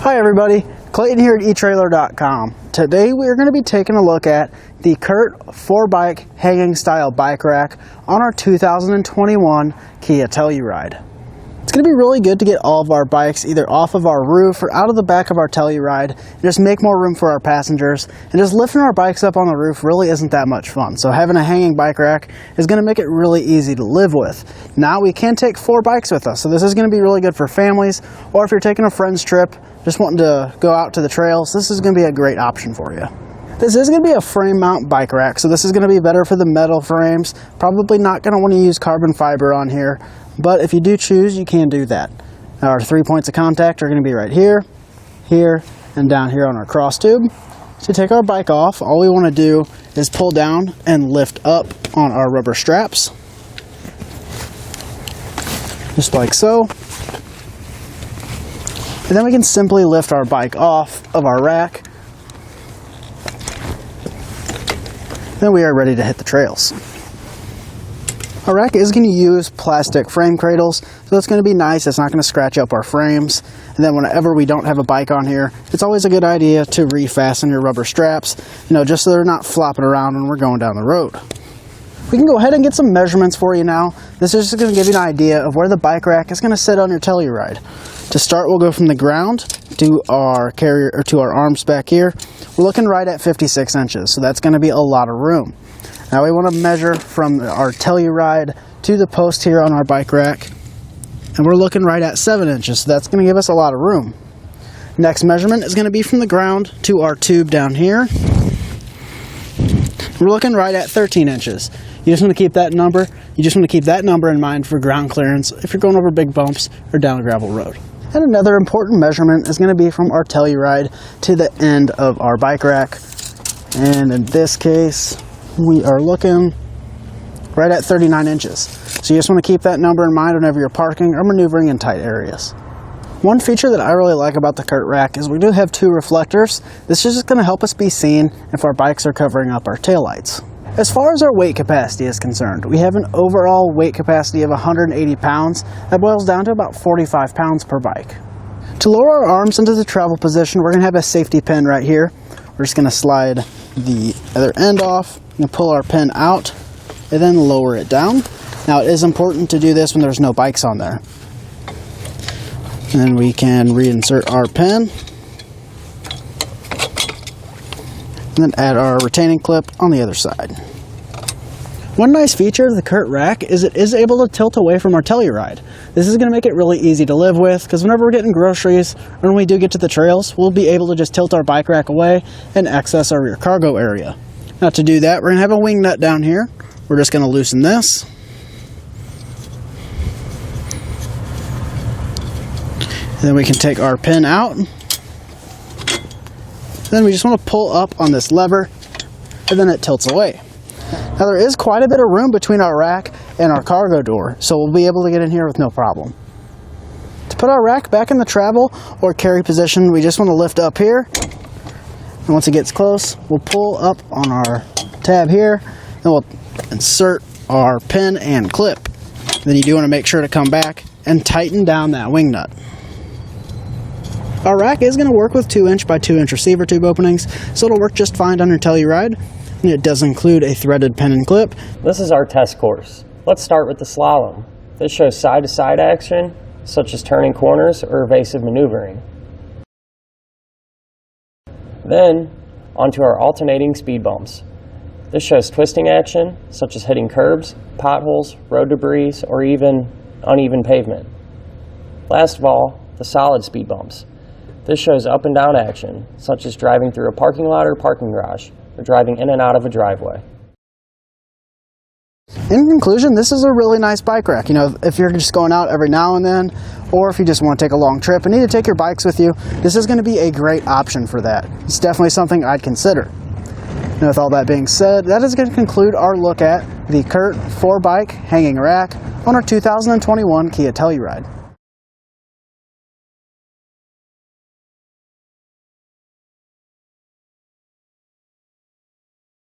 Hi everybody, Clayton here at etrailer.com. Today we are going to be taking a look at the CURT 4-bike hanging style bike rack on our 2021 Kia Telluride. It's going to be really good to get all of our bikes either off of our roof or out of the back of our Telluride and just make more room for our passengers. And just lifting our bikes up on the roof really isn't that much fun. So having a hanging bike rack is going to make it really easy to live with. Now we can take 4 bikes with us, so this is going to be really good for families, or if you're taking a friend's trip, just wanting to go out to the trails, this is going to be a great option for you. This is going to be a frame mount bike rack, so this is going to be better for the metal frames. Probably not going to want to use carbon fiber on here, but if you do choose, you can do that. Now our 3 points of contact are going to be right here, here, and down here on our cross tube. To take our bike off, all we want to do is pull down and lift up on our rubber straps, just like so. And then we can simply lift our bike off of our rack. Then we are ready to hit the trails. Our rack is going to use plastic frame cradles, so it's going to be nice. It's not going to scratch up our frames. And then whenever we don't have a bike on here, it's always a good idea to refasten your rubber straps, just so they're not flopping around when we're going down the road. We can go ahead and get some measurements for you now. This is just going to give you an idea of where the bike rack is going to sit on your Telluride. To start, we'll go from the ground to our carrier, or to our arms back here. We're looking right at 56 inches, so that's going to be a lot of room. Now we want to measure from our Telluride to the post here on our bike rack, and we're looking right at 7 inches, so that's going to give us a lot of room. Next measurement is going to be from the ground to our tube down here. We're looking right at 13 inches. You just want to keep that number. You just want to keep that number in mind for ground clearance if you're going over big bumps or down a gravel road. And another important measurement is going to be from our Telluride to the end of our bike rack. And in this case, we are looking right at 39 inches. So you just want to keep that number in mind whenever you're parking or maneuvering in tight areas. One feature that I really like about the CURT rack is we do have 2 reflectors. This is just going to help us be seen if our bikes are covering up our taillights. As far as our weight capacity is concerned, we have an overall weight capacity of 180 pounds. That boils down to about 45 pounds per bike. To lower our arms into the travel position, we're going to have a safety pin right here. We're just going to slide the other end off and pull our pin out and then lower it down. Now it is important to do this when there's no bikes on there. And then we can reinsert our pin and then add our retaining clip on the other side. One nice feature of the CURT rack is it is able to tilt away from our Telluride. This is going to make it really easy to live with, because whenever we're getting groceries or when we do get to the trails, we'll be able to just tilt our bike rack away and access our rear cargo area. Now to do that, we're going to have a wing nut down here. We're just going to loosen this. And then we can take our pin out. Then we just want to pull up on this lever, and then it tilts away. Now there is quite a bit of room between our rack and our cargo door, so we'll be able to get in here with no problem. To put our rack back in the travel or carry position, we just want to lift up here. And once it gets close, we'll pull up on our tab here, and we'll insert our pin and clip. Then you do want to make sure to come back and tighten down that wing nut. Our rack is going to work with 2-inch by 2-inch receiver tube openings, so it'll work just fine on your Telluride. And it does include a threaded pin and clip. This is our test course. Let's start with the slalom. This shows side-to-side action, such as turning corners or evasive maneuvering. Then, onto our alternating speed bumps. This shows twisting action, such as hitting curbs, potholes, road debris, or even uneven pavement. Last of all, the solid speed bumps. This shows up and down action, such as driving through a parking lot or parking garage, or driving in and out of a driveway. In conclusion, this is a really nice bike rack. If you're just going out every now and then, or if you just want to take a long trip and need to take your bikes with you, this is going to be a great option for that. It's definitely something I'd consider. Now, with all that being said, that is going to conclude our look at the CURT 4-bike hanging rack on our 2021 Kia Telluride.